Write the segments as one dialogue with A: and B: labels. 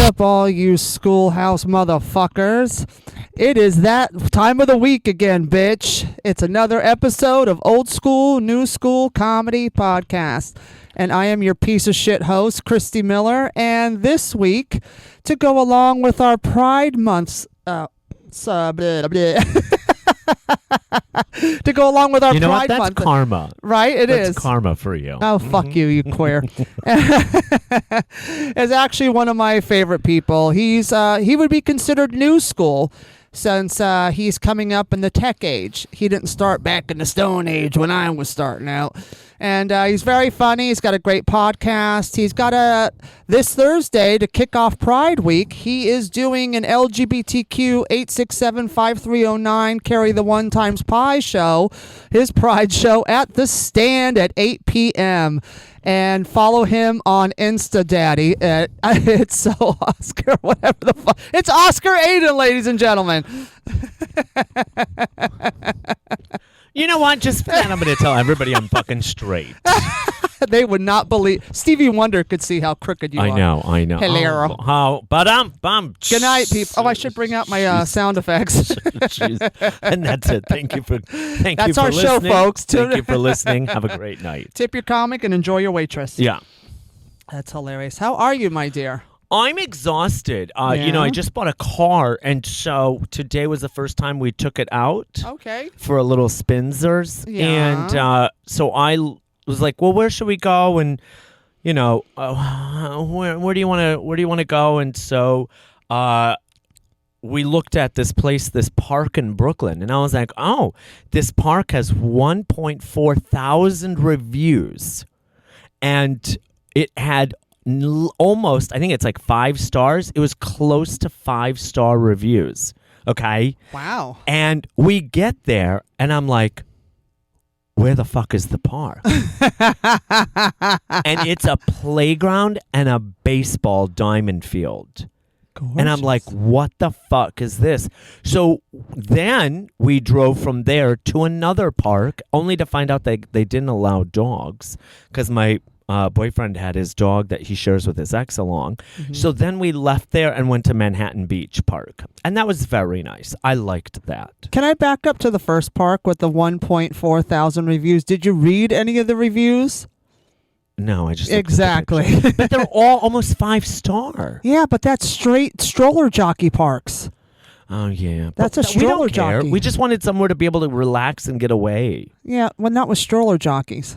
A: up, all you schoolhouse motherfuckers? It is that time of the week again, bitch. It's another episode of Old School New School Comedy Podcast. And I am your piece of shit host, Christy Miller. And this week, to go along with our Pride Month's... to go along with our
B: you know
A: Pride
B: what? That's
A: Month.
B: karma.
A: Right? That's
B: That's karma for you.
A: Oh, fuck you queer. Is actually one of my favorite people. He would be considered new school since he's coming up in the tech age. He didn't start back in the Stone Age when I was starting out. And he's very funny. He's got a great podcast. He's got this Thursday to kick off Pride Week. He is doing an LGBTQ 867-5309 Carry the One Times Pie show, his Pride show at the Stand at 8 p.m. And follow him on Insta Daddy. It's so Oscar, whatever the fuck. It's Oscar Aydin, ladies and gentlemen.
B: You know what? Just for that, I'm going to tell everybody I'm fucking straight.
A: They would not believe. Stevie Wonder could see how crooked you are.
B: I know.
A: Hello. Good night, people. Oh, I should bring out my sound effects.
B: And that's it. Thank you for listening.
A: That's our show, folks.
B: Thank you for listening. Have a great night.
A: Tip your comic and enjoy your waitress.
B: Yeah.
A: That's hilarious. How are you, my dear?
B: I'm exhausted. I just bought a car, and so today was the first time we took it out.
A: Okay.
B: For a little spinzers.
A: Yeah.
B: And so I was like, well, where should we go? And, where do you want to go? And so we looked at this park in Brooklyn, and I was like, oh, this park has 1.4 thousand reviews, and it had almost, I think it's like 5 stars. It was close to 5-star reviews. Okay.
A: Wow.
B: And we get there, and I'm like, where the fuck is the park? And it's a playground and a baseball diamond field.
A: Gorgeous.
B: And I'm like, what the fuck is this? So then we drove from there to another park, only to find out they didn't allow dogs, because my boyfriend had his dog that he shares with his ex along. Mm-hmm. So then we left there and went to Manhattan Beach Park. And that was very nice. I liked that.
A: Can I back up to the first park with the 1.4 thousand reviews? Did you read any of the reviews?
B: No, I just
A: exactly.
B: But they're all almost 5-star.
A: Yeah, but that's straight stroller jockey parks.
B: Oh, yeah.
A: That's a stroller jockey.
B: We just wanted somewhere to be able to relax and get away.
A: Yeah, well, not with stroller jockeys.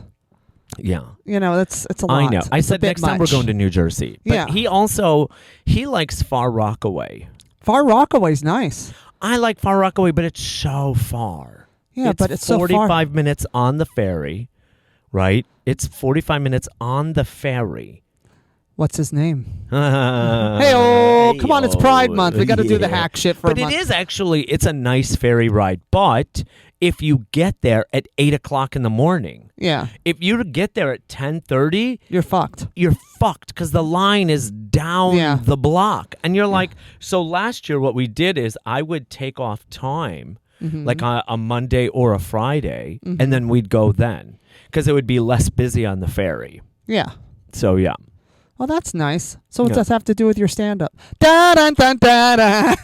B: Yeah.
A: It's a lot.
B: I know. I
A: it's
B: said next time we're going to New Jersey. But
A: yeah.
B: He likes Far Rockaway.
A: Far Rockaway's nice.
B: I like Far Rockaway, but it's so far.
A: Yeah, but it's so far.
B: 45 minutes on the ferry, right? It's 45 minutes on the ferry.
A: What's his name? Hey-oh, come on, it's Pride Month. We got to do the hack shit for a month.
B: But it is actually, it's a nice ferry ride. But if you get there at 8 o'clock in the morning,
A: yeah.
B: If you get there at 10:30,
A: you're fucked.
B: You're fucked because the line is down the block. And you're like, so last year what we did is I would take off time, like a Monday or a Friday, and then we'd go then because it would be less busy on the ferry.
A: Yeah.
B: So, yeah.
A: Well, that's nice. So what does that have to do with your stand-up? Da-dun-dun-da-da.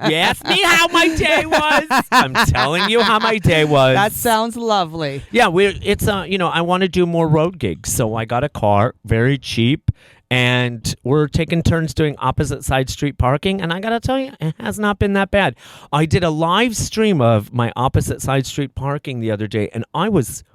B: You asked me how my day was. I'm telling you how my day was.
A: That sounds lovely.
B: Yeah, I want to do more road gigs, so I got a car, very cheap, and we're taking turns doing opposite side street parking, and I got to tell you, it has not been that bad. I did a live stream of my opposite side street parking the other day, and I was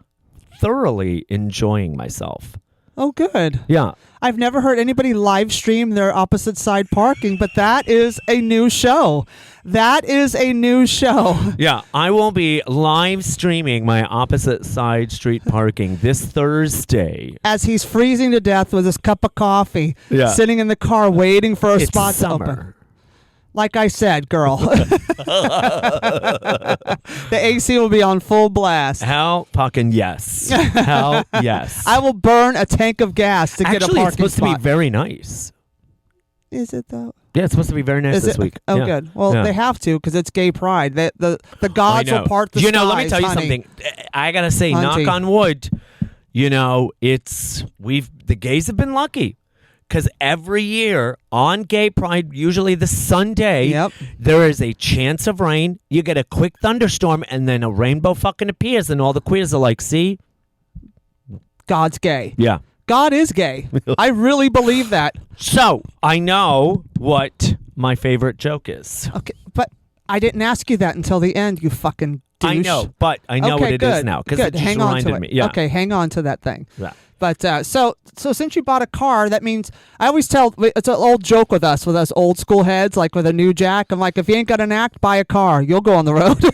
B: thoroughly enjoying myself.
A: Oh, good.
B: Yeah.
A: I've never heard anybody live stream their opposite side parking, but that is a new show. That is a new show.
B: Yeah, I will be live streaming my opposite side street parking this Thursday.
A: As he's freezing to death with his cup of coffee, sitting in the car waiting for a spot to open. Like I said, girl. The AC will be on full blast.
B: Hell fucking yes. Hell yes.
A: I will burn a tank of gas to get a parking spot.
B: It's supposed to be very nice.
A: Is it though?
B: Yeah, it's supposed to be very nice this week.
A: Oh, good. Well, they have to because it's gay pride. The gods will part the skies.
B: Let me tell you something. I got to say, knock on wood, the gays have been lucky. Because every year on Gay Pride, usually the Sunday,
A: Yep.
B: there is a chance of rain. You get a quick thunderstorm, and then a rainbow fucking appears, and all the queers are like, see?
A: God's gay.
B: Yeah.
A: God is gay. I really believe that.
B: So, I know what my favorite joke is.
A: Okay, but I didn't ask you that until the end, you fucking douche.
B: I know, but I know what it is now. Because it just
A: hang on
B: reminded
A: to it.
B: me. Yeah.
A: Okay, hang on to that thing.
B: Yeah.
A: But so since you bought a car, that means I always tell, it's an old joke with us old school heads, like with a new jack. I'm like, if you ain't got an act, buy a car. You'll go on the road.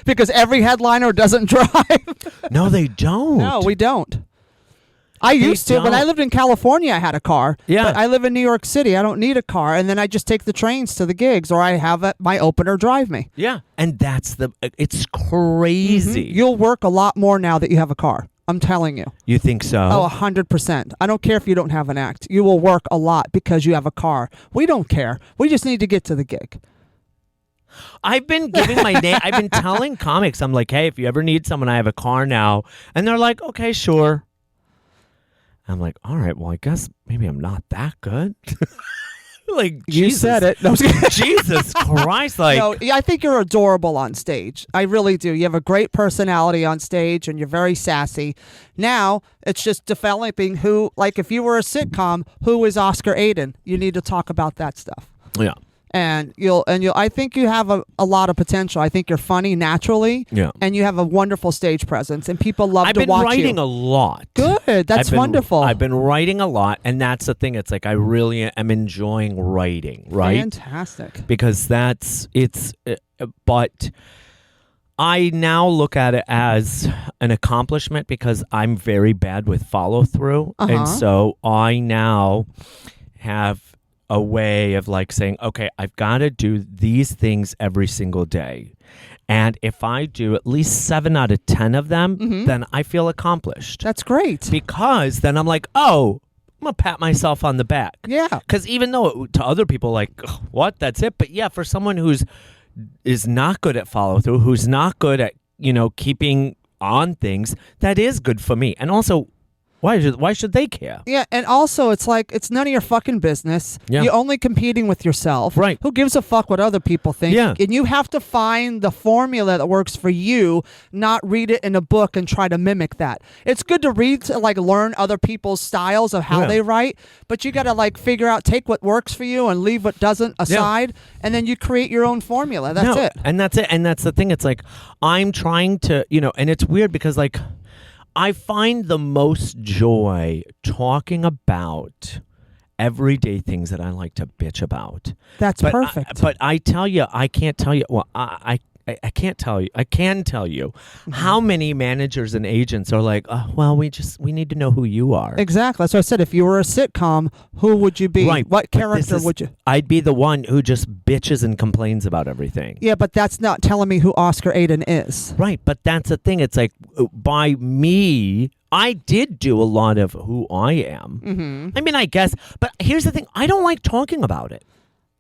A: Because every headliner doesn't drive.
B: No, they don't.
A: No, we don't. I used to. When I lived in California, I had a car.
B: Yeah.
A: But I live in New York City. I don't need a car. And then I just take the trains to the gigs, or I have my opener drive me.
B: Yeah. And it's crazy.
A: Mm-hmm. You'll work a lot more now that you have a car. I'm telling you.
B: You think so?
A: Oh, 100%. I don't care if you don't have an act. You will work a lot because you have a car. We don't care. We just need to get to the gig.
B: I've been giving my name. I've been telling comics, I'm like, hey, if you ever need someone, I have a car now. And they're like, okay, sure. I'm like, all right, well, I guess maybe I'm not that good. Like,
A: You
B: Jesus.
A: said it. No,
B: Jesus Christ. Like,
A: no, I think you're adorable on stage. I really do. You have a great personality on stage, and you're very sassy. Now, it's just developing who, like if you were a sitcom, who is Oscar Aydin? You need to talk about that stuff.
B: yeah.
A: And I think you have a lot of potential. I think you're funny naturally.
B: Yeah.
A: And you have a wonderful stage presence, and people love
B: I've
A: to
B: been
A: watch
B: writing
A: you.
B: a lot.
A: Good. That's wonderful.
B: I've been writing a lot, and that's the thing. It's like I really am enjoying writing, right?
A: Fantastic.
B: Because but I now look at it as an accomplishment because I'm very bad with follow through. And so I now have a way of like saying, okay, I've got to do these things every single day. And if I do at least 7 out of 10 of them, then I feel accomplished.
A: That's great.
B: Because then I'm like, oh, I'm going to pat myself on the back.
A: Yeah.
B: Because even though to other people, like, what? That's it? But yeah, for someone is not good at follow through, who's not good at, keeping on things, that is good for me. And also, why should they care?
A: Yeah, and also it's like it's none of your fucking business.
B: Yeah.
A: You're only competing with yourself.
B: Right.
A: Who gives a fuck what other people think?
B: Yeah.
A: And you have to find the formula that works for you, not read it in a book and try to mimic that. It's good to read to like learn other people's styles of how they write, but you got to like figure out, take what works for you and leave what doesn't aside, and then you create your own formula. That's it.
B: And that's it. And that's the thing. It's like I'm trying to, and it's weird because like I find the most joy talking about everyday things that I like to bitch about.
A: That's perfect.
B: But I tell you, I can't tell you. Well, I can't tell you. I can tell you how many managers and agents are like, oh, well, we need to know who you are.
A: Exactly. That's what I said. If you were a sitcom, who would you be?
B: Right.
A: What character would you?
B: I'd be the one who just bitches and complains about everything.
A: Yeah, but that's not telling me who Oscar Aydin is.
B: Right. But that's the thing. It's like by me, I did do a lot of who I am. Mm-hmm. I mean, I guess. But here's the thing. I don't like talking about it.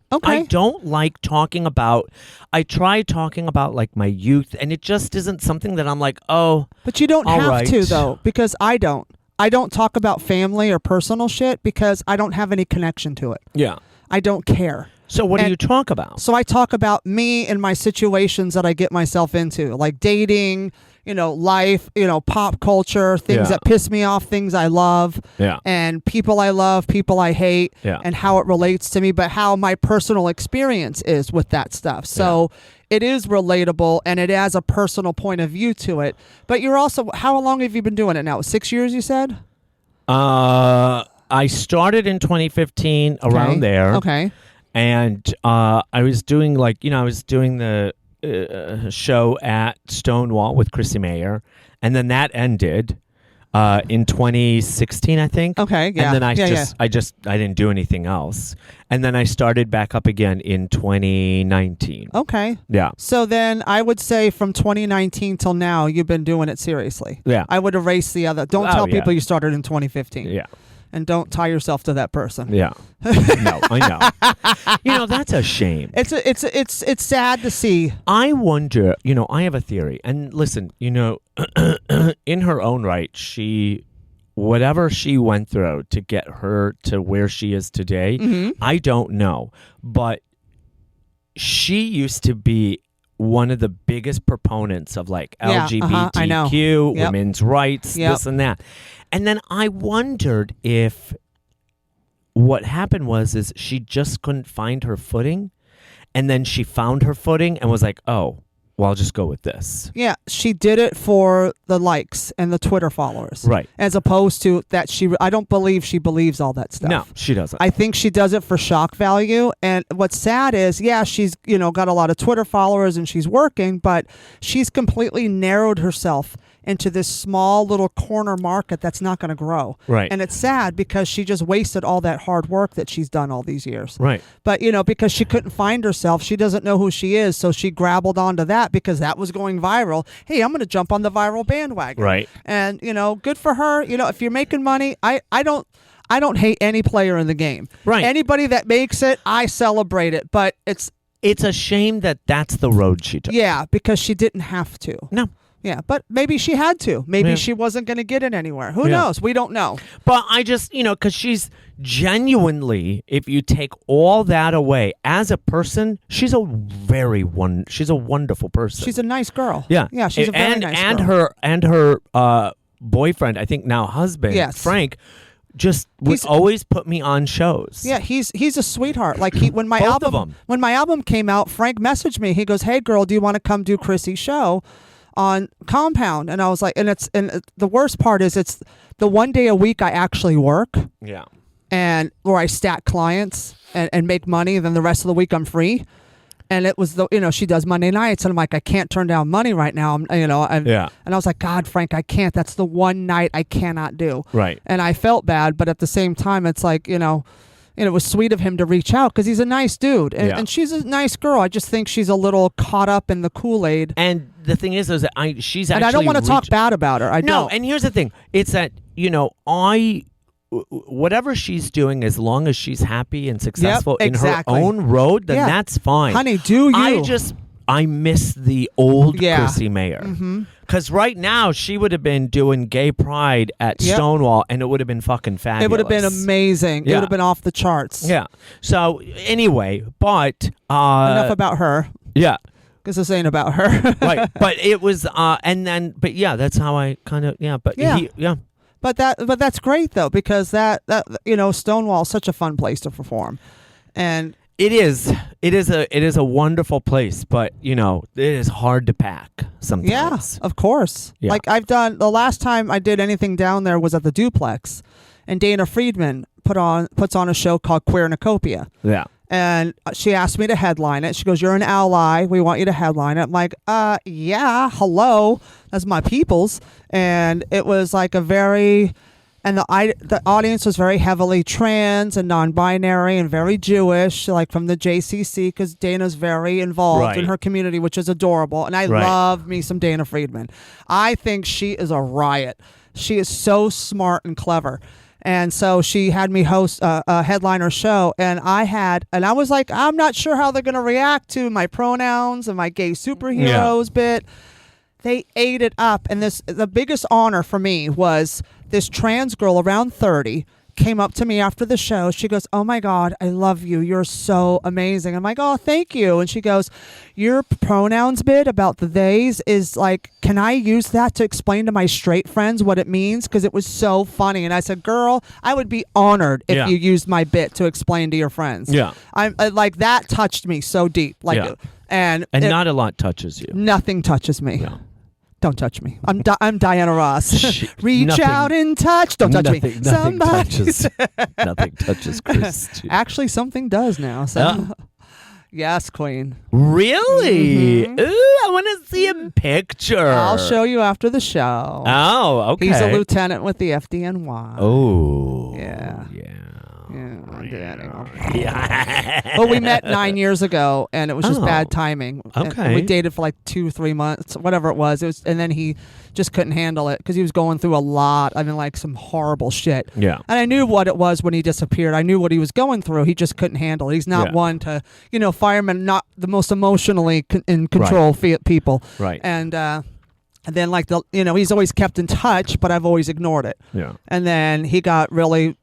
A: Okay.
B: I don't like talking about, I try talking about like my youth, and it just isn't something that I'm like, oh.
A: But you don't have
B: right.
A: to though, because I don't. I don't talk about family or personal shit because I don't have any connection to it.
B: Yeah.
A: I don't care.
B: So what do you talk about?
A: So I talk about me and my situations that I get myself into, like dating, life, pop culture, things that piss me off, things I love, and people I love, people I hate, and how it relates to me, but how my personal experience is with that stuff. So it is relatable, and it has a personal point of view to it. But you're also, how long have you been doing it now? 6 years, you said?
B: I started in 2015, around there.
A: Okay.
B: And I was doing the show at Stonewall with Chrissy Mayer, and then that ended in 2016, I think.
A: Okay, yeah.
B: And then I didn't do anything else, and then I started back up again in 2019.
A: Okay.
B: Yeah.
A: So then I would say from 2019 till now, you've been doing it seriously.
B: Yeah.
A: I would erase the other. Don't tell people you started in 2015.
B: Yeah.
A: And don't tie yourself to that person.
B: Yeah. No, I know. That's a shame.
A: It's sad to see.
B: I wonder, I have a theory. And listen, in her own right, she whatever she went through to get her to where she is today, I don't know. But she used to be one of the biggest proponents of like LGBTQ, women's rights, this and that. And then I wondered if what happened is she just couldn't find her footing. And then she found her footing and was like, oh, well, I'll just go with this.
A: Yeah, she did it for the likes and the Twitter followers.
B: Right.
A: As opposed to that I don't believe she believes all that stuff.
B: No, she doesn't.
A: I think she does it for shock value. And what's sad is, she's, got a lot of Twitter followers and she's working, but she's completely narrowed herself into this small little corner market that's not going to grow.
B: Right.
A: And it's sad because she just wasted all that hard work that she's done all these years.
B: Right.
A: But, because she couldn't find herself, she doesn't know who she is, so she grappled onto that because that was going viral. Hey, I'm going to jump on the viral bandwagon.
B: Right.
A: And, good for her. If you're making money, I don't hate any player in the game.
B: Right.
A: Anybody that makes it, I celebrate it. But it's
B: a shame that that's the road she took.
A: Yeah, because she didn't have to.
B: No.
A: Yeah, but maybe she had to. Maybe she wasn't going to get it anywhere. Who knows? We don't know.
B: But I just, because she's genuinely, if you take all that away, as a person, she's a wonderful person.
A: She's a nice girl.
B: Yeah.
A: Yeah, she's a very nice girl.
B: And her boyfriend, I think now husband, Frank, just would always put me on shows.
A: Yeah, he's a sweetheart. Like when my
B: Both of them.
A: When my album came out, Frank messaged me. He goes, "Hey girl, do you want to come do Chrissy's show on Compound?" And I was like, and the worst part is it's the one day a week I actually work.
B: Yeah.
A: And where I stack clients and make money, then the rest of the week I'm free. And it was she does Monday nights, and I'm like, I can't turn down money right now. And I was like, God, Frank, I can't. That's the one night I cannot do.
B: Right.
A: And I felt bad, but at the same time, it's like, it was sweet of him to reach out because he's a nice dude, and she's a nice girl. I just think she's a little caught up in the Kool-Aid.
B: And the thing is that she's actually.
A: And I don't want to talk bad about her. I don't.
B: And here's the thing: it's that whatever she's doing, as long as she's happy and successful in her own road, then that's fine.
A: Honey, do you?
B: I miss the old Chrissy Mayer. Because right now, she would have been doing gay pride at Stonewall, and it would have been fucking fabulous.
A: It would have been amazing.
B: Yeah.
A: It would have been off the charts.
B: Yeah. So, anyway, but...
A: enough about her.
B: Yeah.
A: Because this ain't about her.
B: Right. But it was... But yeah, that's how I kind of... Yeah. But
A: But that's great, though, because that Stonewall's such a fun place to perform. And...
B: It is a wonderful place, but it is hard to pack sometimes.
A: Yeah, of course.
B: Yeah.
A: Like the last time I did anything down there was at the Duplex, and Dana Friedman puts on a show called Queernacopia.
B: Yeah.
A: And she asked me to headline it. She goes, "You're an ally. We want you to headline it." I'm like, yeah, hello. That's my people's. And it was like a very... And the audience was very heavily trans and non-binary and very Jewish, like from the JCC, because Dana's very involved in her community, which is adorable. And I love me some Dana Friedman. I think she is a riot. She is so smart and clever. And so she had me host a headliner show, and I was like, I'm not sure how they're going to react to my pronouns and my gay superheroes bit. They ate it up, and the biggest honor for me was this trans girl around 30 came up to me after the show. She goes, "Oh my God, I love you. You're so amazing." I'm like, "Oh, thank you." And she goes, "Your pronouns bit about the theys is like, can I use that to explain to my straight friends what it means? Because it was so funny." And I said, "Girl, I would be honored if you used my bit to explain to your friends."
B: Yeah.
A: I'm like, that touched me so deep. Like, and
B: not a lot touches you.
A: Nothing touches me.
B: No.
A: Don't touch me. I'm Diana Ross. Reach
B: nothing,
A: out and touch. Don't touch me.
B: Nothing touches Chris.
A: Actually, something does now. So. Yes, Queen.
B: Really? Mm-hmm. Ooh, I want to see a picture.
A: I'll show you after the show.
B: Oh, okay.
A: He's a lieutenant with the FDNY.
B: Oh.
A: Yeah.
B: Yeah.
A: Yeah. Well, we met 9 years ago, and it was just bad timing.
B: Okay.
A: And we dated for like 2-3 months, whatever it was. And then he just couldn't handle it because he was going through a lot. I mean, like some horrible shit.
B: Yeah.
A: And I knew what it was when he disappeared. I knew what he was going through. He just couldn't handle it. He's not one to, firemen, not the most emotionally in control people.
B: Right.
A: And And then like he's always kept in touch, but I've always ignored it.
B: Yeah.
A: And then he got really,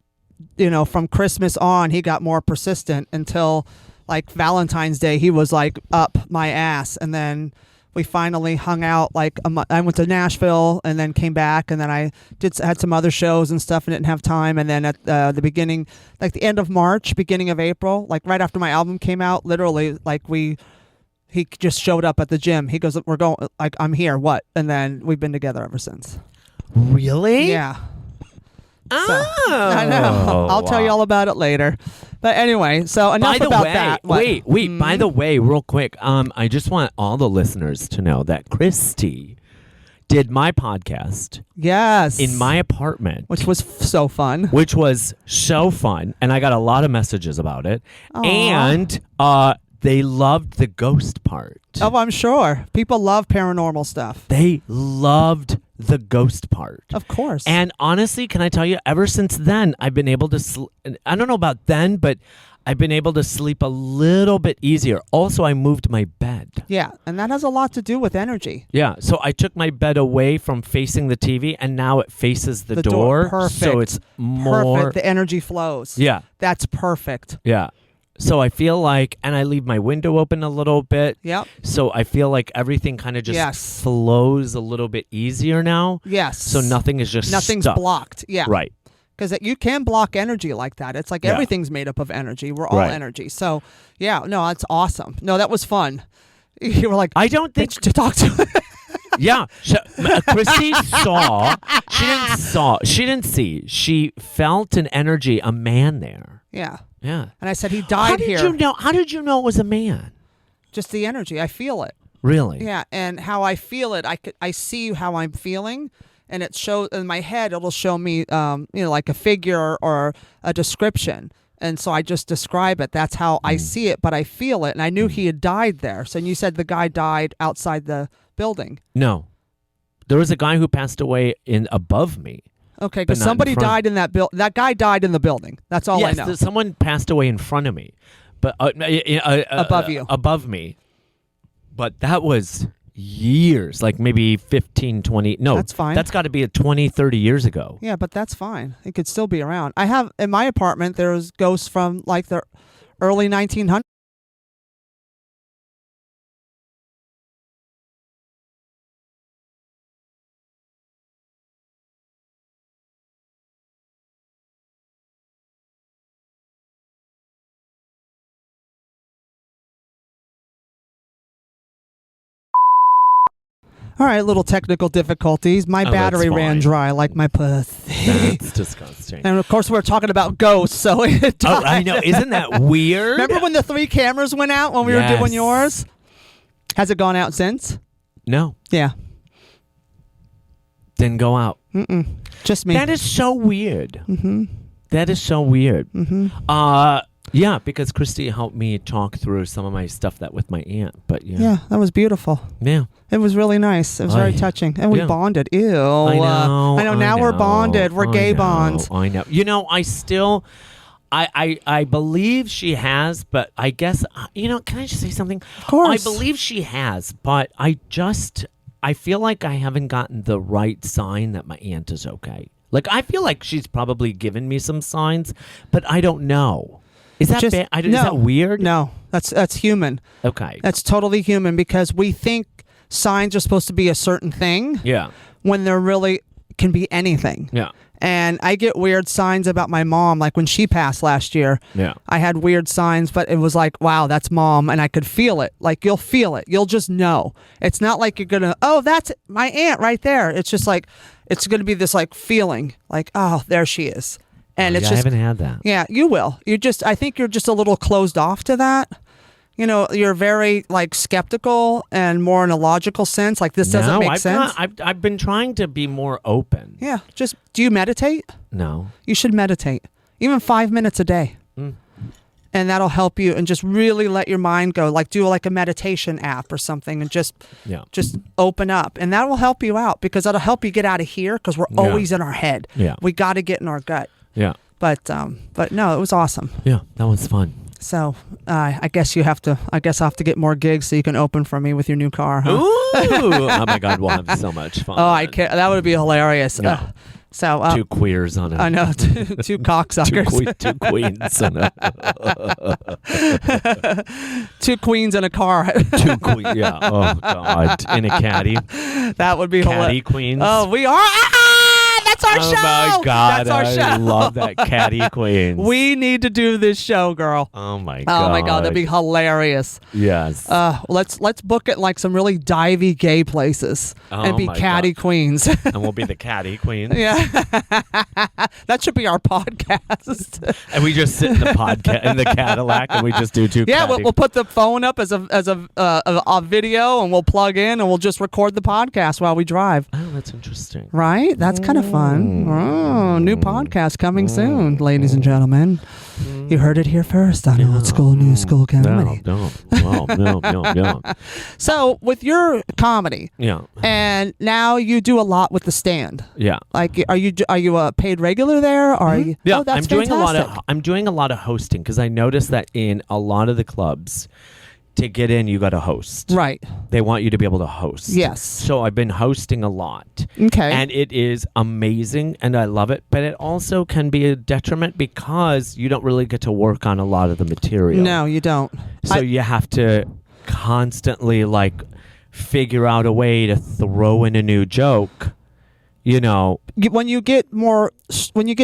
A: from Christmas on, he got more persistent until like Valentine's Day, he was like up my ass. And then we finally hung out like I went to Nashville and then came back, and then I had some other shows and stuff and didn't have time. And then at the beginning, like the end of March, beginning of April, like right after my album came out, literally like he just showed up at the gym. He goes, "We're going, like, I'm here, what?" And then we've been together ever since.
B: Really?
A: Yeah.
B: Oh.
A: So, I know. I'll tell you all about it later. But anyway, so enough about that. What?
B: Wait. By the way, real quick, I just want all the listeners to know that Christy did my podcast.
A: Yes.
B: In my apartment.
A: Which was so fun.
B: And I got a lot of messages about it.
A: Aww.
B: And they loved the ghost part.
A: Oh, I'm sure. People love paranormal stuff.
B: They loved the ghost part.
A: Of course.
B: And honestly, can I tell you, ever since then, I've been able to, I don't know about then, but I've been able to sleep a little bit easier. Also, I moved my bed.
A: Yeah, and that has a lot to do with energy.
B: Yeah, so I took my bed away from facing the TV, and now it faces the door.
A: Perfect.
B: So it's more.
A: Perfect. The energy flows.
B: Yeah.
A: That's perfect.
B: Yeah. So I feel like, and I leave my window open a little bit.
A: Yep.
B: So I feel like everything kind of just flows a little bit easier now.
A: Yes.
B: So nothing's
A: stuck. Blocked. Yeah.
B: Right.
A: Because you can block energy like that. It's like everything's made up of energy. We're all energy. So, yeah, no, that's awesome. No, that was fun. You were like,
B: I don't think
A: to talk to.
B: Yeah. Christy saw. She didn't see. She felt an energy, a man there.
A: Yeah.
B: Yeah.
A: And I said, he died here.
B: How did you know it was a man?
A: Just the energy. I feel it.
B: Really?
A: Yeah. And how I feel it, I see how I'm feeling. And it shows in my head, it'll show me, like a figure or a description. And so I just describe it. That's how I see it, but I feel it. And I knew he had died there. So you said the guy died outside the building.
B: No. There was a guy who passed away above me.
A: Okay, because somebody died in that building. That guy died in the building. That's all I know.
B: Yes, someone passed away in front of me, but
A: above you,
B: above me. But that was years, like maybe 15, 20. No,
A: that's fine.
B: That's got to be 20, 30 years ago.
A: Yeah, but that's fine. It could still be around. I have in my apartment. There's ghosts from like the early 1900s. All right, little technical difficulties. My battery ran dry like my pussy.
B: That's disgusting.
A: And of course, we're talking about ghosts, so it died.
B: Oh, I know. Isn't that weird?
A: Remember when the 3 cameras went out when we were doing yours? Has it gone out since?
B: No.
A: Yeah.
B: Didn't go out.
A: Mm-mm. Just me.
B: That is so weird.
A: Mm-hmm.
B: That is so weird.
A: Mm-hmm.
B: Yeah, because Christy helped me talk through some of my stuff with my aunt. But
A: yeah, that was beautiful.
B: Yeah,
A: it was really nice. It was very touching, and we bonded. Ew, I know. Now we're bonded. We're gay bonds.
B: I know. I still. I believe she has, but I guess can I just say something?
A: Of course.
B: I believe she has, but I feel like I haven't gotten the right sign that my aunt is okay. Like I feel like she's probably given me some signs, but I don't know. Is that bad? Is that weird?
A: No, that's human.
B: Okay.
A: That's totally human because we think signs are supposed to be a certain thing.
B: Yeah.
A: When they're really can be anything.
B: Yeah.
A: And I get weird signs about my mom, like when she passed last year.
B: Yeah.
A: I had weird signs, but it was like, wow, that's mom, and I could feel it. Like you'll feel it. You'll just know. It's not like you're gonna, oh, that's my aunt right there. It's just like it's gonna be this like feeling, like, oh, there she is. And it's
B: I haven't had that.
A: Yeah, you will. I think you're just a little closed off to that. You're very like skeptical and more in a logical sense. Like this doesn't make sense.
B: I've been trying to be more open.
A: Yeah. Do you meditate?
B: No.
A: You should meditate, even 5 minutes a day, and that'll help you. And just really let your mind go. Like do like a meditation app or something, and just open up, and that will help you out because that'll help you get out of here because we're always in our head.
B: Yeah.
A: We got to get in our gut.
B: Yeah.
A: But no, it was awesome.
B: Yeah, that was fun.
A: So I guess I'll have to get more gigs so you can open for me with your new car. Huh?
B: Ooh! Oh my God, we'll have so much fun.
A: Oh, I can't. That would be hilarious.
B: Yeah.
A: So
B: two queers on it.
A: I know, two cocksuckers.
B: two queens on a
A: Two queens in a car.
B: two queens. Yeah. Oh God. In a caddy.
A: That would be
B: Caddy
A: hilarious.
B: Kweenz.
A: Oh, we are. That's our show.
B: Oh my God.
A: That's our show.
B: I love that Caddy Kweenz.
A: We need to do this show, girl.
B: Oh my God.
A: Oh my God, that'd be hilarious.
B: Yes.
A: Let's book it in like some really divey gay places and be Caddy Kweenz.
B: And we'll be the Caddy Kweenz.
A: Yeah. That should be our podcast.
B: And we just sit in the Cadillac and we just do two.
A: Yeah, we'll put the phone up as a video, and we'll plug in and we'll just record the podcast while we drive.
B: Oh, that's interesting.
A: Right? That's kind of fun. Oh, new podcast coming soon, ladies and gentlemen. You heard it here first on Old School New School Comedy.
B: No.
A: So with your comedy,
B: Yeah.
A: and now you do a lot with the stand.
B: Yeah.
A: Like, are you a paid regular there? Or are you?
B: Yeah,
A: Oh, that's
B: I'm doing
A: fantastic.
B: I'm doing a lot of hosting because I noticed that in a lot of the clubs, to get in, you got to host.
A: Right.
B: They want you to be able to host.
A: Yes.
B: So I've been hosting a lot.
A: Okay.
B: And it is amazing and I love it, but it also can be a detriment because you don't really get to work on a lot of the material.
A: No, you don't.
B: So you have to constantly like figure out a way to throw in a new joke. You know.
A: When you get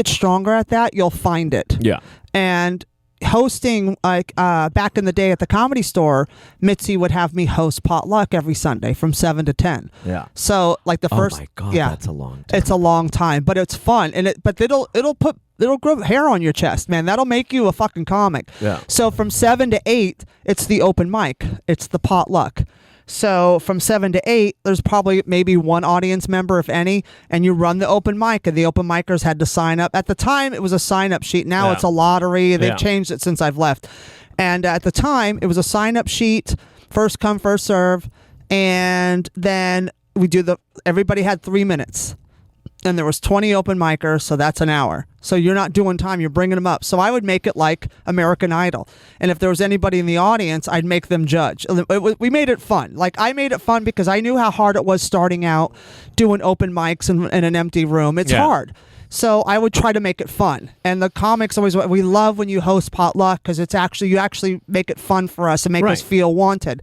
A: stronger at that, you'll find it.
B: Yeah.
A: And hosting, like back in the day at the Comedy Store, Mitzi would have me host potluck every Sunday from 7 to 10.
B: Yeah.
A: So like the first,
B: oh my God,
A: yeah,
B: that's a long time.
A: It's a long time, but it's fun, and it'll grow hair on your chest, man. That'll make you a fucking comic.
B: Yeah.
A: So from 7 to 8, it's the open mic. It's the potluck. So from 7 to 8, there's probably maybe one audience member, if any, and you run the open mic, and the open micers had to sign up. At the time, it was a sign-up sheet. Now it's a lottery. They've changed it since I've left. And at the time, it was a sign-up sheet, first come, first serve, and then everybody had 3 minutes. And there was 20 open micers, so that's an hour. So you're not doing time, you're bringing them up. So I would make it like American Idol. And if there was anybody in the audience, I'd make them judge. We made it fun. Like, I made it fun because I knew how hard it was starting out doing open mics in an empty room. It's hard. So I would try to make it fun. And the comics always, we love when you host potluck because you actually make it fun for us and make us feel wanted.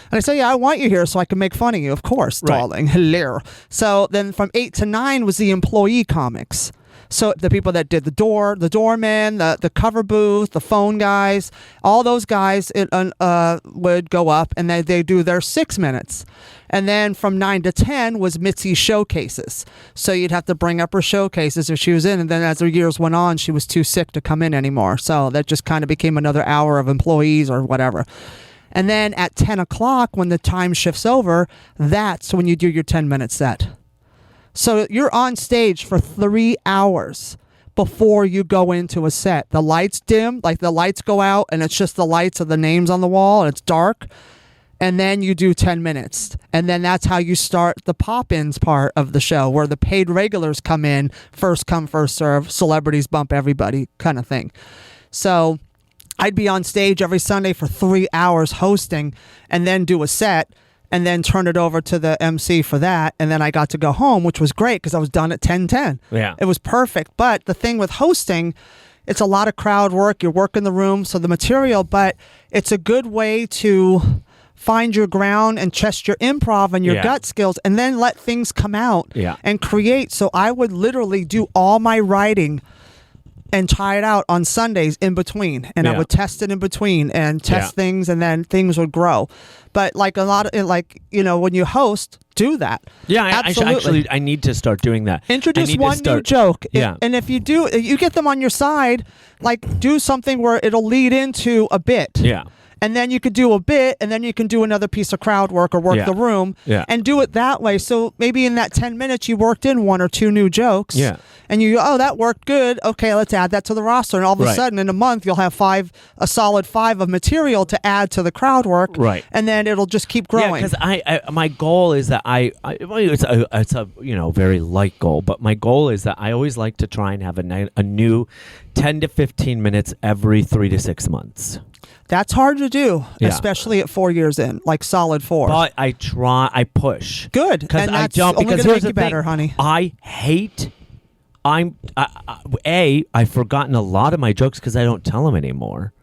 A: And I say, yeah, I want you here so I can make fun of you. Of course, darling. Hello. So then from 8 to 9 was the employee comics. So the people that did the doorman, the cover booth, the phone guys, all those guys would go up and they do their 6 minutes. And then from 9 to 10 was Mitzi's showcases. So you'd have to bring up her showcases if she was in. And then as the years went on, she was too sick to come in anymore. So that just kind of became another hour of employees or whatever. And then at 10 o'clock, when the time shifts over, that's when you do your 10-minute set. So you're on stage for 3 hours before you go into a set. The lights dim, like the lights go out, and it's just the lights of the names on the wall, and it's dark. And then you do 10 minutes. And then that's how you start the pop-ins part of the show, where the paid regulars come in, first come, first serve, celebrities bump everybody kind of thing. So I'd be on stage every Sunday for 3 hours hosting and then do a set and then turn it over to the MC for that. And then I got to go home, which was great because I was done at 10:10.
B: Yeah.
A: It was perfect. But the thing with hosting, it's a lot of crowd work. You're working the room, so the material, but it's a good way to find your ground and test your improv and your gut skills and then let things come out and create. So I would literally do all my writing and try it out on Sundays in between. And I would test it in between and test things, and then things would grow. But like a lot of, when you host, do that.
B: Yeah,
A: absolutely.
B: I need to start doing that.
A: Introduce one new joke. Yeah. And if you do, you get them on your side, like do something where it'll lead into a bit.
B: Yeah.
A: And then you could do a bit, and then you can do another piece of crowd work or work the room and do it that way. So maybe in that 10 minutes, you worked in 1 or 2 new jokes. Yeah. And you go, oh, that worked good. Okay, let's add that to the roster. And all of a sudden, in a month, you'll have a solid 5 of material to add to the crowd work. Right. And then it'll just keep growing.
B: Yeah, because my goal is that it's a very light goal, but my goal is that I always like to try and have a new 10 to 15 minutes every 3 to 6 months.
A: That's hard to do,
B: Yeah.
A: especially at 4 years in, like solid 4.
B: But I push.
A: Good.
B: Because
A: And
B: I
A: that's
B: don't.
A: only
B: Because
A: gonna
B: here's
A: make you
B: the thing.
A: better, honey.
B: I've forgotten a lot of my jokes because I don't tell them anymore.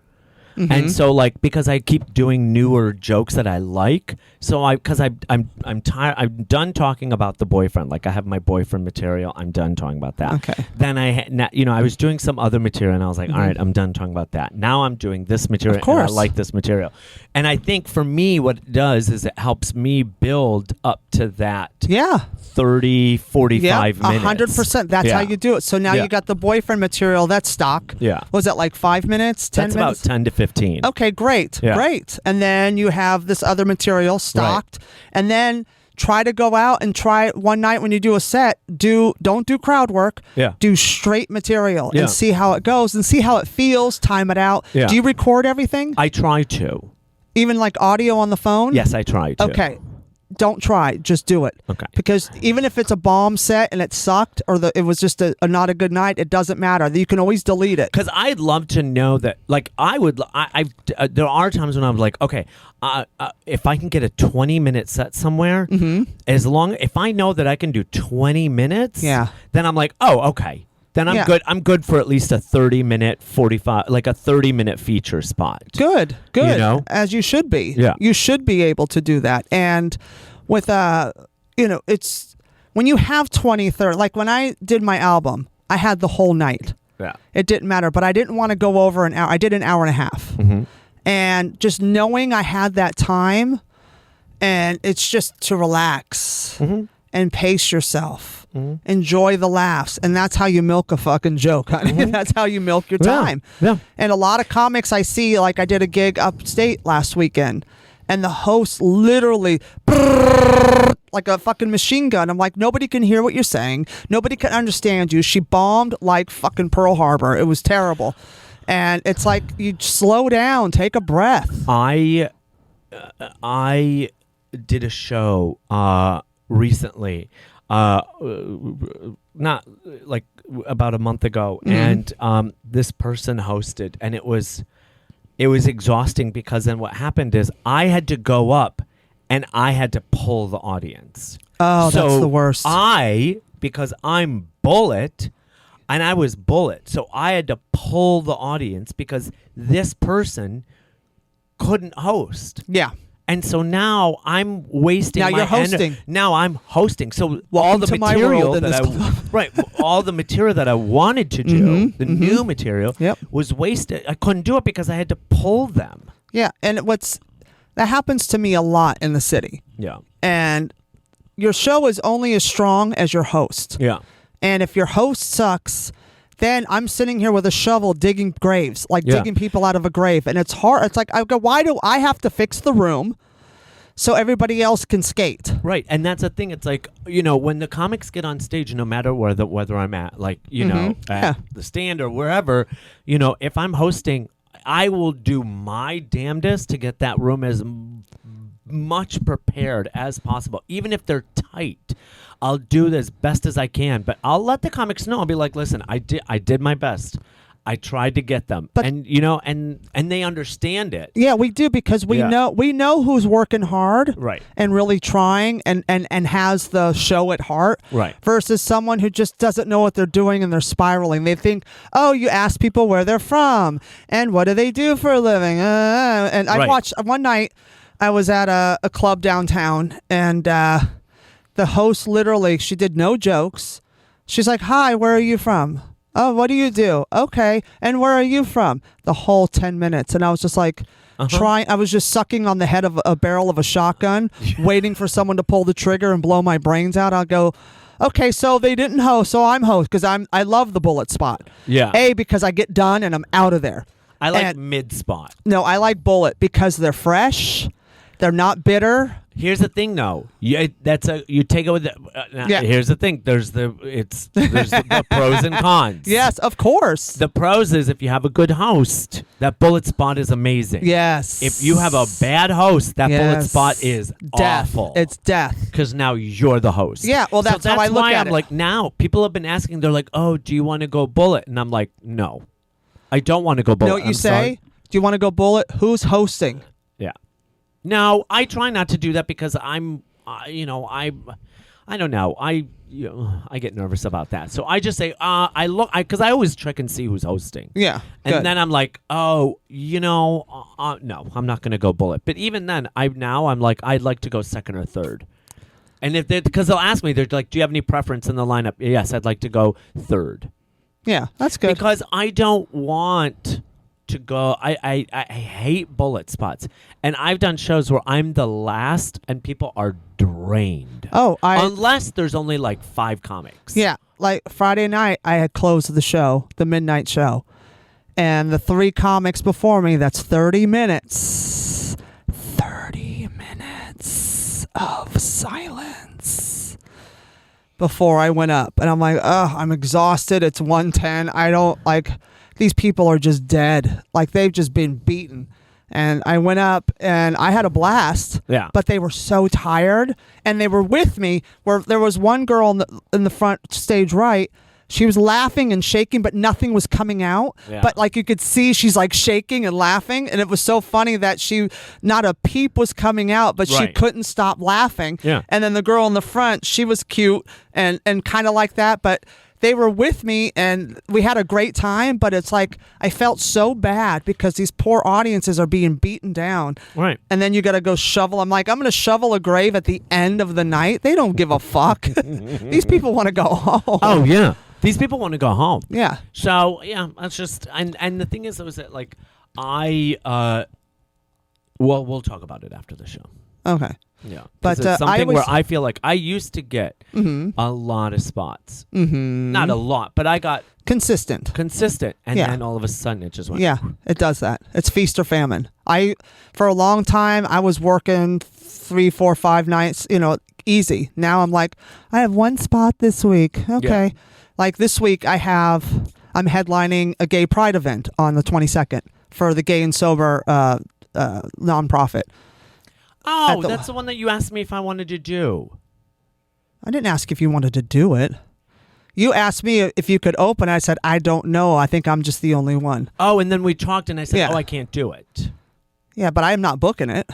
A: Mm-hmm.
B: And so, like, because I keep doing newer jokes that I like, so I'm tired. I'm done talking about the boyfriend. Like, I have my boyfriend material. I'm done talking about that.
A: Okay.
B: Then I was doing some other material, and I was like, all right, I'm done talking about that. Now I'm doing this material,
A: Of course.
B: and I like this material. And I think for me, what it does is it helps me build up to that.
A: Yeah.
B: 30, 45 minutes.
A: 100%. That's how you do it. So now you got the boyfriend material. That's stock.
B: Yeah.
A: Was that like 5 minutes, 10
B: That's
A: minutes?
B: about 10 to 15.
A: Okay, great.
B: Yeah.
A: Great. And then you have this other material stocked. And then try to go out and try it one night when you do a set. Don't do crowd work.
B: Yeah.
A: Do straight material
B: Yeah.
A: and see how it goes and see how it feels. Time it out.
B: Yeah.
A: Do you record everything?
B: I try to.
A: Even like audio on the phone?
B: Yes, I try to.
A: Okay. Don't try. Just do it.
B: Okay.
A: Because even if it's a bomb set and it sucked or it was just a not a good night, it doesn't matter. You can always delete it.
B: Because I'd love to know that, like, there are times when I'm like, okay, if I can get a 20-minute set somewhere, if I know that I can do 20 minutes, then I'm like, oh, okay. Then I'm good. I'm good for at least a 30-minute, 45, like a 30-minute feature spot.
A: Good.
B: You know?
A: As you should be.
B: Yeah.
A: You should be able to do that. And with, it's when you have 20, 30, like when I did my album, I had the whole night.
B: Yeah.
A: It didn't matter, but I didn't want to go over an hour. I did an hour and a half.
B: Mm-hmm.
A: And just knowing I had that time, and it's just to relax and pace yourself. Enjoy the laughs, and that's how you milk a fucking joke, honey. That's how you milk your time.
B: Yeah.
A: And a lot of comics I see, like I did a gig upstate last weekend, and the host literally like a fucking machine gun. I'm like, nobody can hear what you're saying. Nobody can understand you. She bombed like fucking Pearl Harbor. It was terrible. And it's like, you slow down, take a breath.
B: I did a show recently. Not like about a month ago, and this person hosted, and it was exhausting because then what happened is I had to go up and I had to pull the audience.
A: Oh,
B: so
A: that's the worst.
B: Because I'm Bullet, and I was Bullet, so I had to pull the audience because this person couldn't host.
A: Yeah.
B: And so now I'm wasting.
A: Now you're hosting.
B: Now I'm hosting. So
A: Welcome
B: all the
A: to my
B: material
A: world in
B: that
A: this club.
B: all the material that I wanted to do, the new material,
A: Yep.
B: was wasted. I couldn't do it because I had to pull them.
A: Yeah, and that happens to me a lot in the city.
B: Yeah.
A: And your show is only as strong as your host.
B: Yeah.
A: And if your host sucks, then I'm sitting here with a shovel digging graves, like digging people out of a grave. And it's hard. It's like, I go, why do I have to fix the room so everybody else can skate?
B: Right. And that's the thing. It's like, when the comics get on stage, no matter whether I'm at, like, at the stand or wherever, if I'm hosting, I will do my damnedest to get that room as much prepared as possible. Even if they're tight, I'll do it as best as I can, but I'll let the comics know. I'll be like, listen, I did my best. I tried to get them,
A: but,
B: and they understand it.
A: Yeah, we do, because we know who's working hard,
B: right,
A: and really trying, and has the show at heart,
B: right,
A: versus someone who just doesn't know what they're doing and they're spiraling. They think, oh, you ask people where they're from and what do they do for a living, and I watched one night. I was at a club downtown, and the host literally, she did no jokes. She's like, hi, where are you from? Oh, what do you do? Okay. And where are you from? The whole 10 minutes. And I was just like, I was just sucking on the head of a barrel of a shotgun, waiting for someone to pull the trigger and blow my brains out. I'll go, okay, so they didn't host, so I'm host, because I love the Bullet spot.
B: Yeah.
A: Because I get done and I'm out of there.
B: I like mid spot.
A: No, I like Bullet because they're fresh. They're not bitter.
B: Here's the thing, though. You take it with Here's the thing. There's the pros and cons.
A: Yes, of course.
B: The pros is if you have a good host, that Bullet spot is amazing.
A: Yes.
B: If you have a bad host, that Bullet spot is
A: death.
B: awful.
A: It's death.
B: Because now you're the host.
A: Yeah, well, that's how I look
B: why
A: at
B: I'm
A: it.
B: like, now people have been asking. They're like, oh, do you want to go Bullet? And I'm like, no, I don't want to go Bullet.
A: You know what you say?
B: Sorry.
A: Do you want to go bullet? Who's hosting?
B: Yeah. No, I try not to do that because I'm, I don't know. I get nervous about that. So I just say, because I always check and see who's hosting.
A: Yeah.
B: And
A: good.
B: then I'm like, no, I'm not going to go bullet. But even then, I'm like, I'd like to go second or third. And because they'll ask me, they're like, do you have any preference in the lineup? Yes, I'd like to go third.
A: Yeah, that's good.
B: Because I don't want to go. I hate bullet spots. And I've done shows where I'm the last and people are drained. Unless there's only like 5 comics.
A: Yeah, like Friday night, I had closed the show, the midnight show. And the 3 comics before me, that's 30 minutes. 30 minutes of silence before I went up. And I'm like, I'm exhausted. It's 1:10. I don't like, these people are just dead. Like they've just been beaten. And I went up and I had a blast.
B: Yeah.
A: But they were so tired and they were with me where there was one girl in the front stage right. She was laughing and shaking, but nothing was coming out.
B: Yeah.
A: But like you could see she's like shaking and laughing. And it was so funny that not a peep was coming out, but she couldn't stop laughing.
B: Yeah.
A: And then the girl in the front, she was cute and kind of like that. But they were with me and we had a great time, but it's like I felt so bad because these poor audiences are being beaten down.
B: Right.
A: And then you got to go shovel. I'm like, I'm going to shovel a grave at the end of the night. They don't give a fuck. These people want to go home.
B: Oh, yeah. These people want to go home.
A: Yeah.
B: So, yeah, that's just, and the thing is that like, we'll talk about it after the show.
A: Okay.
B: Yeah,
A: but
B: it's something where I feel like I used to get a lot of spots. Mm-hmm. Not a lot, but I got
A: consistent,
B: and then all of a sudden it just went.
A: Yeah, it does that. It's feast or famine. For a long time, I was working 3, 4, 5 nights, easy. Now I'm like, I have 1 spot this week. Okay, yeah. Like this week I'm headlining a gay pride event on the 22nd for the Gay and Sober nonprofit.
B: Oh, that's the one that you asked me if I wanted to do.
A: I didn't ask if you wanted to do it. You asked me if you could open. I said, I don't know. I think I'm just the only one.
B: Oh, and then we talked and I said, I can't do it.
A: Yeah, but I am not booking it.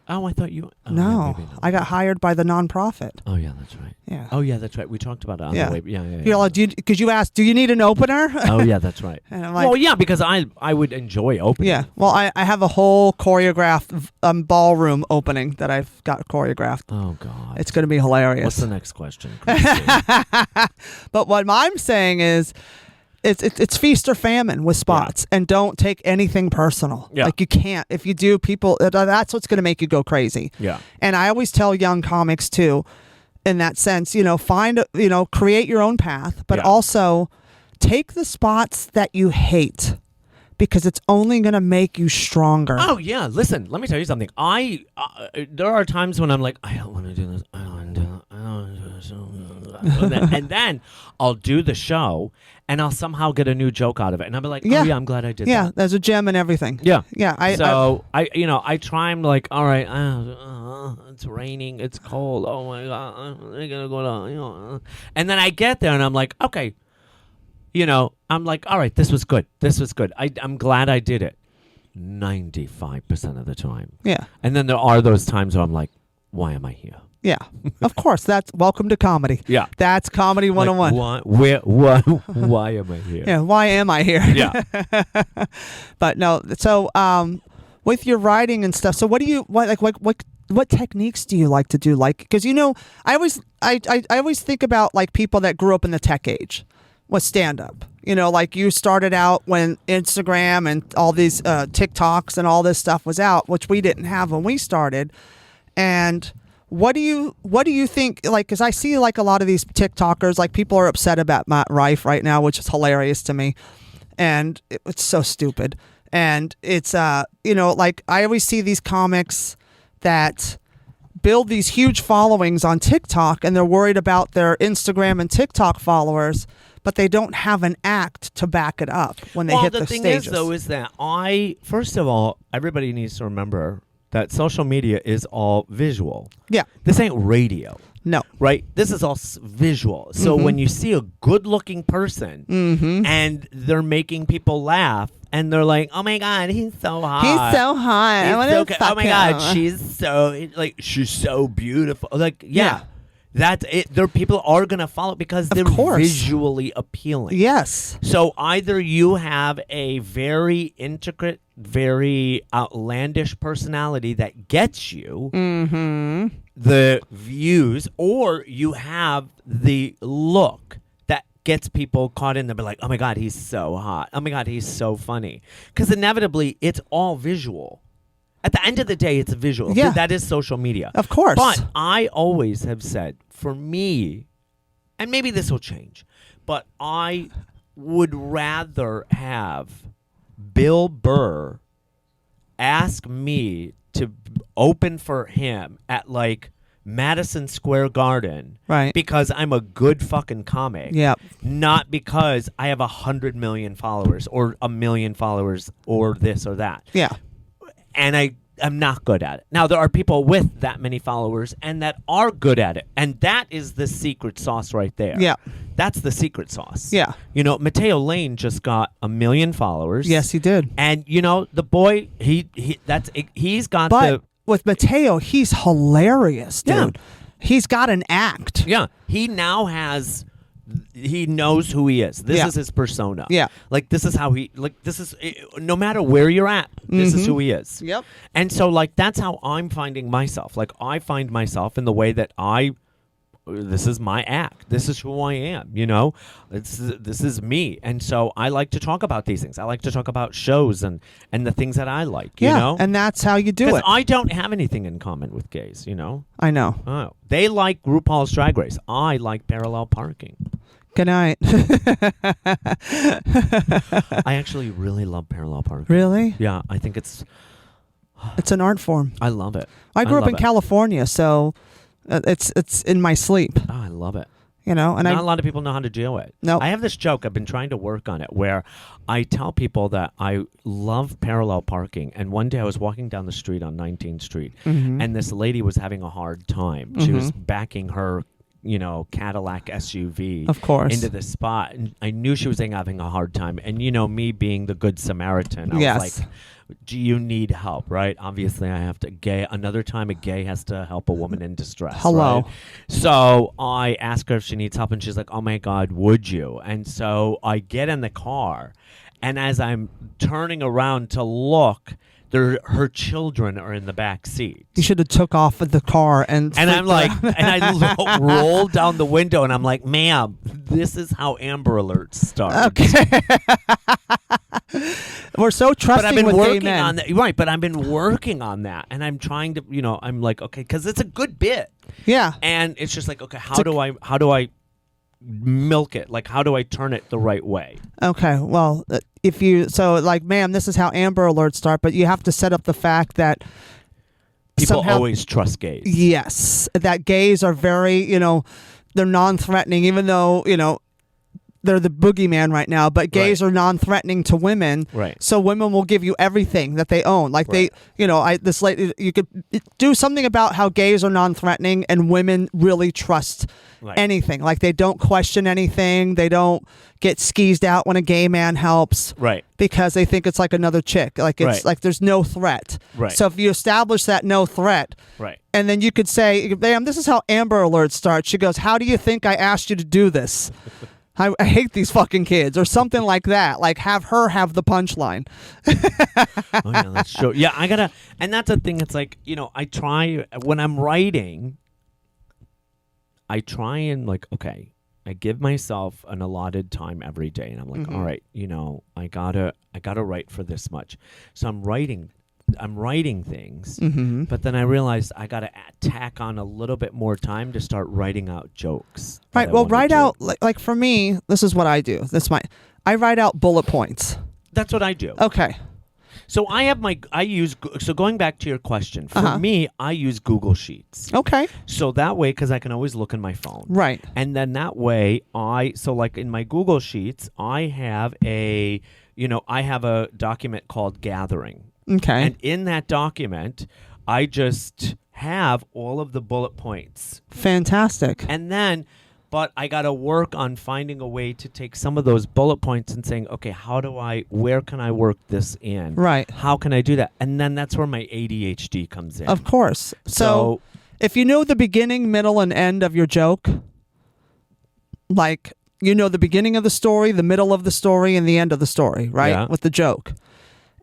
B: Oh, I thought you... Oh,
A: no, I got hired by the nonprofit.
B: Oh, yeah, that's right.
A: Yeah.
B: Oh, yeah, that's right. We talked about it on the way. Yeah.
A: You're like, because you asked, do you need an opener?
B: Oh, yeah, that's right.
A: And I'm like,
B: well, yeah, because I would enjoy opening.
A: Yeah. Well, I have a whole choreographed ballroom opening that I've got choreographed.
B: Oh, God.
A: It's going to be hilarious.
B: What's the next question?
A: But what I'm saying is, it's feast or famine with spots, and don't take anything personal.
B: Yeah.
A: Like you can't. If you do, people, that's what's going to make you go crazy.
B: Yeah.
A: And I always tell young comics too, in that sense, create your own path, but also take the spots that you hate because it's only going to make you stronger.
B: Oh yeah. Listen, let me tell you something. There are times when I'm like, I don't want to do this. I don't want to do this. I don't want to do this. And then I'll do the show. And I'll somehow get a new joke out of it, and I'll be like, "Oh yeah, I'm glad I did that."
A: Yeah, there's a gem in everything.
B: Yeah,
A: yeah.
B: I try. I'm like, all right, it's raining, it's cold. Oh my God, I'm gonna go down. And then I get there, and I'm like, okay, I'm like, all right, this was good. I'm glad I did it. 95% of the time.
A: Yeah.
B: And then there are those times where I'm like, why am I here?
A: Yeah, of course. That's welcome to comedy.
B: Yeah,
A: that's comedy 101.
B: Why am I here?
A: Yeah, why am I here?
B: Yeah,
A: but no. So, with your writing and stuff. So, what techniques do you like to do? Like, because I always think about like people that grew up in the tech age with stand up. Like you started out when Instagram and all these TikToks and all this stuff was out, which we didn't have when we started, and what do you think, like, because I see like a lot of these TikTokers, like people are upset about Matt Rife right now, which is hilarious to me, and it's so stupid. And it's like I always see these comics that build these huge followings on TikTok, and they're worried about their Instagram and TikTok followers, but they don't have an act to back it up when they hit the stages.
B: Well, the thing is, though, is that first of all, everybody needs to remember that social media is all visual.
A: Yeah.
B: This ain't radio.
A: No.
B: right? This is all visual. So when you see a good-looking person and they're making people laugh, and they're like, "Oh my God, he's so hot.
A: He's so hot. I want to fuck
B: oh my
A: him.
B: God, she's so beautiful." Like, yeah. That's it. People are gonna follow because they're visually appealing.
A: Yes.
B: So either you have a very intricate, very outlandish personality that gets you the views, or you have the look that gets people caught in there. Be like, "Oh my God, he's so hot. Oh my God, he's so funny." Because inevitably, it's all visual. At the end of the day, it's visual.
A: Yeah.
B: That is social media.
A: Of course.
B: But I always have said, for me, and maybe this will change, but I would rather have Bill Burr ask me to open for him at like Madison Square Garden,
A: right?
B: Because I'm a good fucking comic.
A: Yep.
B: Not because I have 100 million followers or 1 million followers or this or that.
A: Yeah.
B: And I'm not good at it. Now, there are people with that many followers and that are good at it. And that is the secret sauce right there.
A: Yeah.
B: That's the secret sauce.
A: Yeah.
B: You know, Mateo Lane just got 1 million followers.
A: Yes, he did.
B: And, you know, the boy, he's got
A: But with Mateo, he's hilarious, dude.
B: Yeah.
A: He's got an act.
B: Yeah. He now has... He knows who he is. This is his persona.
A: Yeah.
B: Like, this is how no matter where you're at, this is who he is.
A: Yep.
B: And so, like, that's how I'm finding myself. Like, I find myself in the way that this is my act. This is who I am, you know? This is me. And so I like to talk about these things. I like to talk about shows and the things that I like, you know?
A: And that's how you do it.
B: Because I don't have anything in common with gays, you know?
A: I know.
B: Oh, they like RuPaul's Drag Race. I like parallel parking.
A: Good night.
B: I actually really love parallel parking.
A: Really?
B: Yeah, I think it's
A: an art form.
B: I love it.
A: I grew up in California, so it's in my sleep.
B: Oh, I love it.
A: You know, and
B: not a lot of people know how to do it.
A: No.
B: I have this joke. I've been trying to work on it where I tell people that I love parallel parking. And one day I was walking down the street on 19th Street, and this lady was having a hard time. She was backing her, you know, Cadillac SUV,
A: of course,
B: into the spot, and I knew she was having a hard time. And you know, me being the good Samaritan, I was like, "Do you need help?" Right? Obviously, I have to. Another time, a gay has to help a woman in distress.
A: Hello.
B: Right? So I ask her if she needs help, and she's like, "Oh my God, would you?" And so I get in the car, and as I'm turning around to look, her children are in the back seat.
A: You should have took off with the car and
B: I'm like, and I roll down the window and I'm like, "Ma'am, this is how Amber Alerts start."
A: Okay. We're so trusting
B: but I've been
A: with
B: working
A: gay men.
B: on that, right? But I've been working on that, and I'm trying to, you know, I'm like, okay, because it's a good bit.
A: Yeah.
B: And it's just like, okay, how do I milk it? Like, how do I turn it the right way?
A: Okay, well, ma'am, this is how Amber Alerts start, but you have to set up the fact that
B: people always trust gays.
A: Yes, that gays are very, you know, they're non-threatening, even though, you know, they're the boogeyman right now, but gays are non-threatening to women.
B: Right.
A: So women will give you everything that they own. Like they, you know, you could do something about how gays are non-threatening and women really trust anything. Like they don't question anything. They don't get skeezed out when a gay man helps.
B: Right.
A: Because they think it's like another chick. Like it's like there's no threat.
B: Right.
A: So if you establish that no threat.
B: Right.
A: And then you could say, "Ma'am, this is how Amber Alerts start." She goes, "How do you think I asked you to do this? I hate these fucking kids," or something like that. Like have her have the punchline.
B: Oh yeah, that's true. Yeah, I gotta, and that's the thing. It's like, you know, I try when I'm writing. I try and like, okay, I give myself an allotted time every day, and I'm like, all right, you know, I gotta write for this much. So I'm writing things, but then I realized I got to tack on a little bit more time to start writing out jokes.
A: Right. Well, write out, like for me, this is what I do. I write out bullet points.
B: That's what I do.
A: Okay.
B: So so going back to your question, for me, I use Google Sheets.
A: Okay.
B: So that way, because I can always look in my phone.
A: Right.
B: And then that way, like in my Google Sheets, I have a document called Gathering.
A: Okay.
B: And in that document, I just have all of the bullet points.
A: Fantastic.
B: And then, but I got to work on finding a way to take some of those bullet points and saying, okay, where can I work this in?
A: Right.
B: How can I do that? And then that's where my ADHD comes in.
A: Of course. So if you know the beginning, middle, and end of your joke, like you know the beginning of the story, the middle of the story, and the end of the story, right?
B: Yeah.
A: With the joke.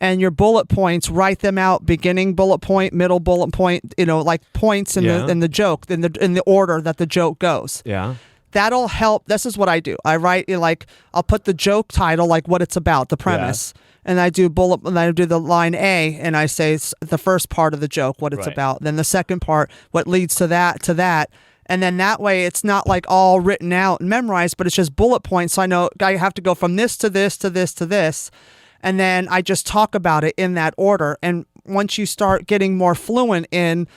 A: And your bullet points, write them out, beginning bullet point, middle bullet point, like points in the joke, in the order that the joke goes.
B: Yeah.
A: That'll help. This is what I do. I write I'll put the joke title, like what it's about, the premise. Yeah. And I do and I do the line A, and I say the first part of the joke, what it's about. Then the second part, what leads to that. And then that way it's not like all written out and memorized, but it's just bullet points. So I know I have to go from this to this to this to this. And then I just talk about it in that order. And once you start getting more fluent in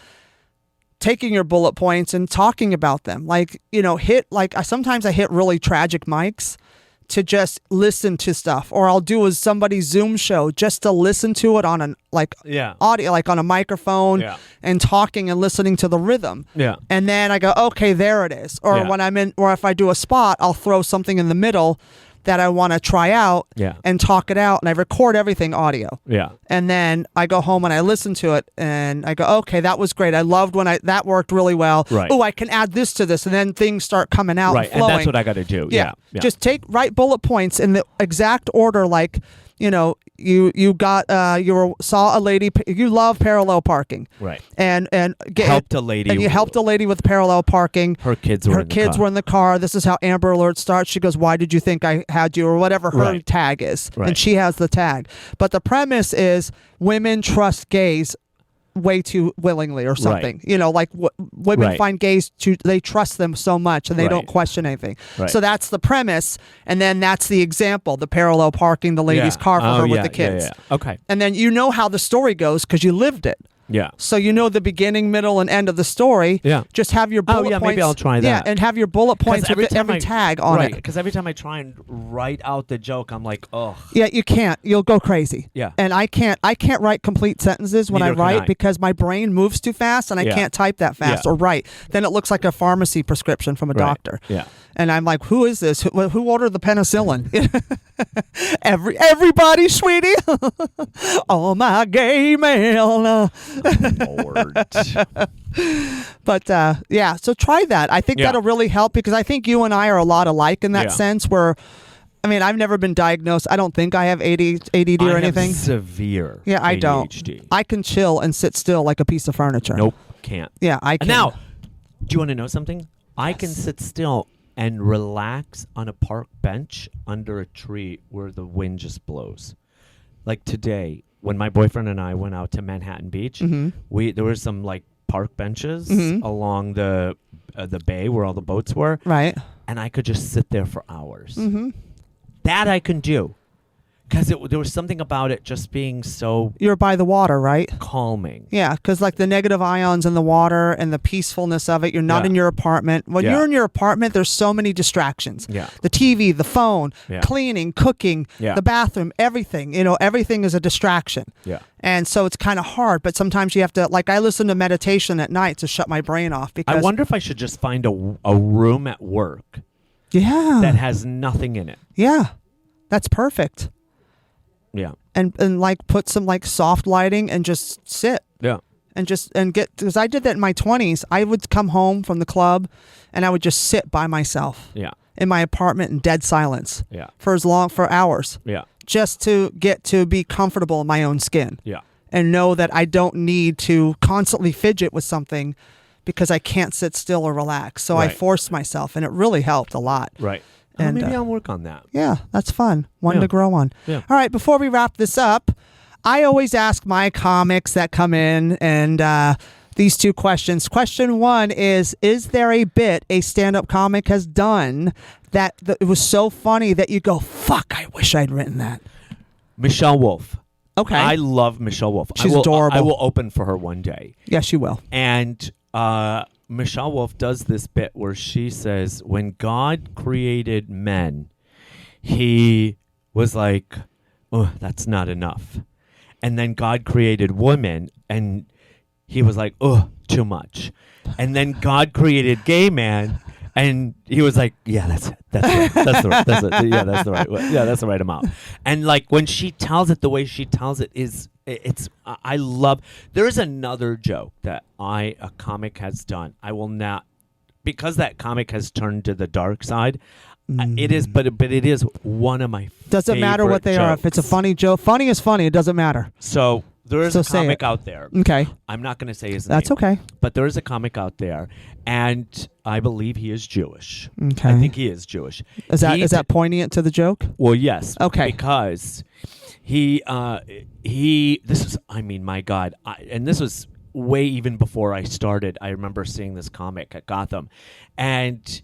A: taking your bullet points and talking about them, sometimes I hit really tragic mics to just listen to stuff, or I'll do somebody's Zoom show just to listen to it on audio, like on a microphone, and talking and listening to the rhythm. Yeah. And then I go, okay, there it is. Or when or if I do a spot, I'll throw something in the middle that I want to try out and talk it out, and I record everything audio. Yeah. And then I go home and I listen to it and I go, okay, that was great. I loved that worked really well. Right. Oh, I can add this to this, and then things start coming out and flowing.
B: And that's what I got to do. Yeah.
A: Just write bullet points in the exact order, like, you saw a lady, you love parallel parking. Right. And
B: helped a lady.
A: And you helped a lady with parallel parking.
B: Her kids were
A: in the car. This is how Amber Alert starts. She goes, why did you think I had you? Or whatever her tag is. Right. And she has the tag. But the premise is women trust gays way too willingly or something. Right. Women find gays they trust them so much and they don't question anything. Right. So that's the premise, and then that's the example, the parallel parking the lady's car for her with the kids. Yeah. Okay. And then how the story goes because you lived it. Yeah. So the beginning, middle, and end of the story. Yeah. Just have your bullet points.
B: Maybe I'll try that.
A: Yeah, and have your bullet points with every tag on it.
B: Because every time I try and write out the joke, I'm like, oh.
A: Yeah, you can't. You'll go crazy. Yeah. And I can't write complete sentences when I write because my brain moves too fast and I can't type that fast or write. Then it looks like a pharmacy prescription from a doctor. Yeah. And I'm like, who is this? Who ordered the penicillin? Everybody, sweetie. Oh, my gay man. Lord. But so try that. I think that'll really help because I think you and I are a lot alike in that sense where, I've never been diagnosed. I don't think I have ADD or anything.
B: Have severe
A: ADHD. I
B: don't.
A: I can chill and sit still like a piece of furniture.
B: Nope, can't.
A: Yeah, I can.
B: Now, do you want to know something? Yes. I can sit still and relax on a park bench under a tree where the wind just blows. Like today, when my boyfriend and I went out to Manhattan Beach, there were some park benches along the bay where all the boats were. Right. And I could just sit there for hours. Mm-hmm. That I can do. Because there was something about it just being so...
A: You're by the water, right?
B: Calming.
A: Yeah, because the negative ions in the water and the peacefulness of it, you're not in your apartment. When you're in your apartment, there's so many distractions. Yeah. The TV, the phone, cleaning, cooking, the bathroom, everything. Everything is a distraction. Yeah. And so it's kind of hard, but sometimes you have to... I listen to meditation at night to shut my brain off because...
B: I wonder if I should just find a room at work that has nothing in it.
A: Yeah, that's perfect.
B: Yeah.
A: And put some soft lighting and just sit. Yeah. And get, because I did that in my 20s. I would come home from the club and I would just sit by myself. Yeah. In my apartment in dead silence. Yeah. For hours. Yeah. Just to get to be comfortable in my own skin. Yeah. And know that I don't need to constantly fidget with something because I can't sit still or relax. So I forced myself and it really helped a lot. Right.
B: And maybe I'll work on that.
A: Yeah, that's fun. One to grow on. Yeah. All right, before we wrap this up, I always ask my comics that come in and these two questions. Question one is there a bit a stand-up comic has done that it was so funny that you go, fuck, I wish I'd written that?
B: Michelle Wolf.
A: Okay.
B: I love Michelle Wolf.
A: She's adorable.
B: I will open for her one day.
A: Yes, you will.
B: And... Michelle Wolf does this bit where she says, when God created men, he was like, oh, that's not enough. And then God created women, and he was like, "Oh, too much," and then God created gay man. And he was like, "Yeah, that's it. That's the right amount." And like when she tells it, the way she tells it it's. I love. There is another joke that a comic has done. I will not, because that comic has turned to the dark side. It is, but it is one of my.
A: Doesn't matter what they are. If it's a funny joke, funny is funny. It doesn't matter.
B: So there is a comic out there.
A: Okay.
B: I'm not going to say his name.
A: That's okay.
B: But there is a comic out there, and I believe he is Jewish.
A: Okay.
B: I think he is Jewish.
A: Is that poignant to the joke?
B: Well, yes.
A: Okay.
B: Because he this is, I mean, my God, and this was way even before I started. I remember seeing this comic at Gotham, and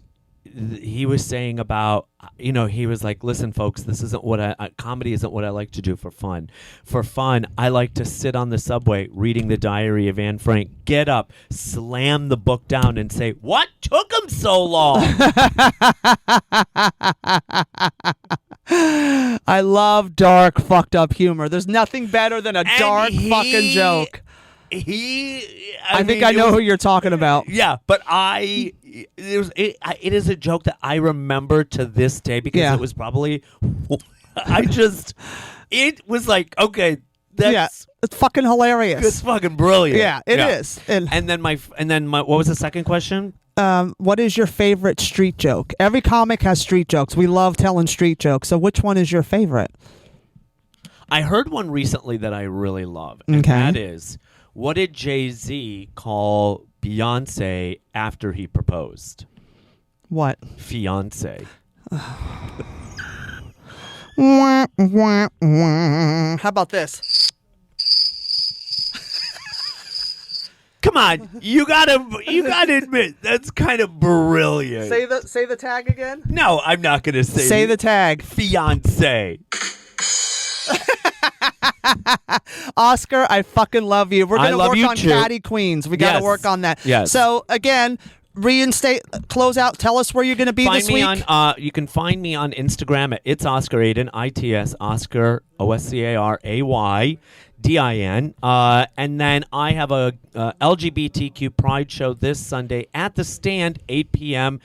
B: he was saying about, he was like, "Listen, folks, this isn't what comedy isn't what I like to do for fun. For fun, I like to sit on the subway reading the Diary of Anne Frank, get up, slam the book down, and say, 'What took him so long?'"
A: I love dark, fucked up humor. There's nothing better than a dark fucking joke. I think I know who you're talking about.
B: Yeah, but it is a joke that I remember to this day because it was probably it was like, okay, that's
A: it's fucking hilarious.
B: It's fucking brilliant.
A: Yeah, it is.
B: And then my what was the second question?
A: What is your favorite street joke? Every comic has street jokes. We love telling street jokes. So which one is your favorite?
B: I heard one recently that I really love, and that is, what did Jay-Z call Beyonce after he proposed?
A: What?
B: Fiance.
A: How about this?
B: Come on, you gotta admit that's kind of brilliant.
A: Say the tag again.
B: No, I'm not gonna say.
A: Say the tag.
B: Fiance.
A: Oscar, I fucking love you. We're gonna work on Caddy Kweenz. We gotta work on that.
B: Yes.
A: So again, close out. Tell us where you're gonna be this week.
B: You can find me on Instagram at It's Oscar Aydin, ITS Oscar OSCARAYDIN. And then I have a LGBTQ Pride show this Sunday at the Stand, 8 p.m.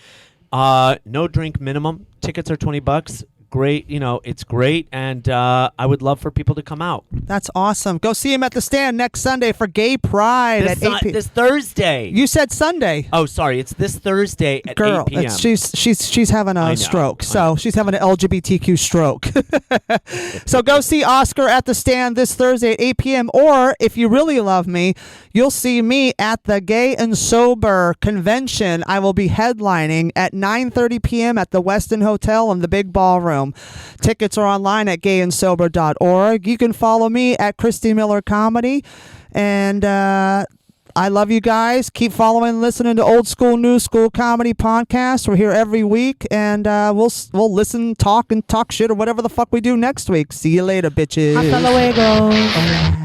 B: No drink minimum. Tickets are $20. Great, it's great, and I would love for people to come out.
A: That's awesome. Go see him at the Stand next Sunday for Gay Pride at 8 p.m.
B: This Thursday.
A: You said Sunday.
B: Oh, sorry. It's this Thursday at 8 p.m.
A: She's having a stroke. So she's having an LGBTQ stroke. So go see Oscar at the Stand this Thursday at 8 p.m. Or if you really love me, you'll see me at the Gay and Sober convention. I will be headlining at 9:30 p.m. at the Westin Hotel in the Big Ballroom. Tickets are online at gayandsober.org. You can follow me at Christy Miller Comedy. And I love you guys. Keep following and listening to Old School New School Comedy podcast. We're here every week, and we'll listen, talk shit or whatever the fuck we do next week. See you later, bitches.
C: Hasta luego.